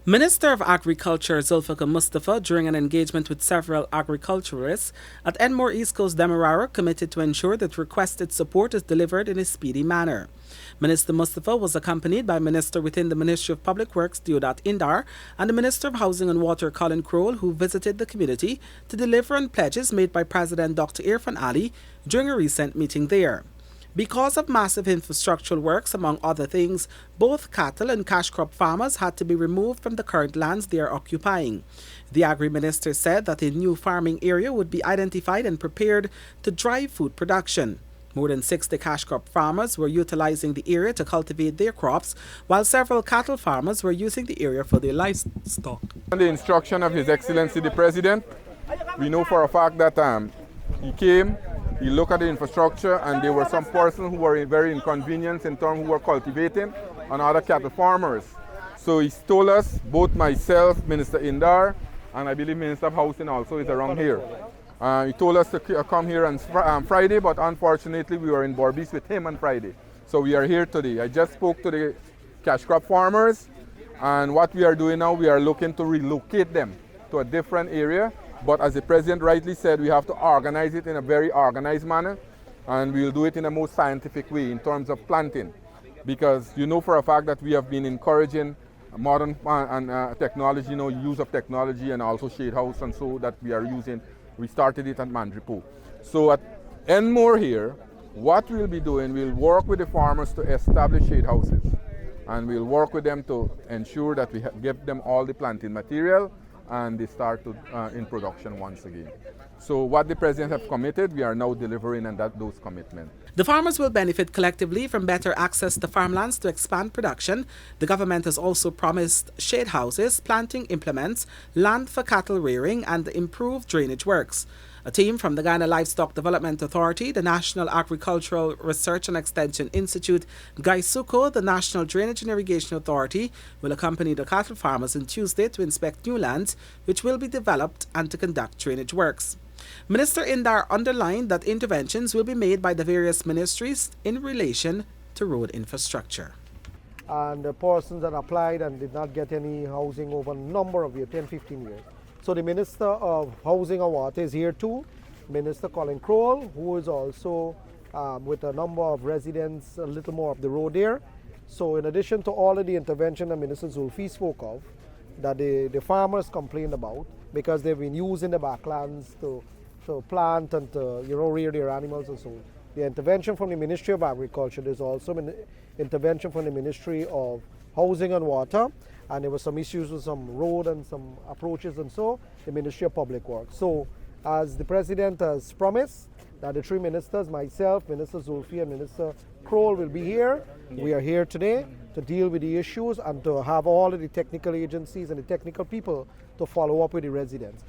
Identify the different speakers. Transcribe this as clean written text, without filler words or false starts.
Speaker 1: Minister of Agriculture Zulfikar Mustafa, during an engagement with several agriculturalists at Enmore East Coast Demerara, committed to ensure that requested support is delivered in a speedy manner. Minister Mustafa was accompanied by Minister within the Ministry of Public Works Deodat Indar and the Minister of Housing and Water Colin Crowell, who visited the community to deliver on pledges made by President Dr. Irfan Ali during a recent meeting there. Because of massive infrastructural works, among other things, both cattle and cash crop farmers had to be removed from the current lands they are occupying. The Agri-Minister said that a new farming area would be identified and prepared to drive food production. More than 60 cash crop farmers were utilizing the area to cultivate their crops, while several cattle farmers were using the area for their livestock.
Speaker 2: On the instruction of His Excellency the President, we know for a fact that he came, he looked at the infrastructure, and there were some persons who were very inconvenienced in terms who were cultivating and other cattle farmers. So he told us, both myself, Minister Indar, and I believe Minister of Housing also is around here. He told us to come here on Friday, but unfortunately we were in Berbice with him on Friday. So we are here today. I just spoke to the cash crop farmers, and what we are doing now, we are looking to relocate them to a different area. But as the President rightly said, we have to organize it in a very organized manner, and we'll do it in a more scientific way in terms of planting. Because you know for a fact that we have been encouraging modern technology, use of technology, and also shade house, and so that we are using. We started it at Mandripo. So at Enmore here, what we'll be doing, we'll work with the farmers to establish shade houses, and we'll work with them to ensure that we give them all the planting material, and they start in production once again. So what the President have committed, we are now delivering on those commitments.
Speaker 1: The farmers will benefit collectively from better access to farmlands to expand production. The government has also promised shade houses, planting implements, land for cattle rearing, and improved drainage works. A team from the Guyana Livestock Development Authority, the National Agricultural Research and Extension Institute, Gaisuko, the National Drainage and Irrigation Authority, will accompany the cattle farmers on Tuesday to inspect new lands which will be developed and to conduct drainage works. Minister Indar underlined that interventions will be made by the various ministries in relation to road infrastructure.
Speaker 3: And the persons that applied and did not get any housing over a number of years, 10, 15 years. So the Minister of Housing and Water is here too, Minister Colin Crowell, who is also with a number of residents a little more up the road there. So in addition to all of the intervention that Minister Zulfi spoke of, that the farmers complained about, because they've been using the backlands to plant and to rear their animals and so on. The intervention from the Ministry of Agriculture, there's also an intervention from the Ministry of Housing and Water, and there were some issues with some road and some approaches, and so the Ministry of Public Works. So as the President has promised, that the three ministers, myself, Minister Zulfi and Minister Crowell, will be here. We are here today to deal with the issues and to have all of the technical agencies and the technical people to follow up with the residents.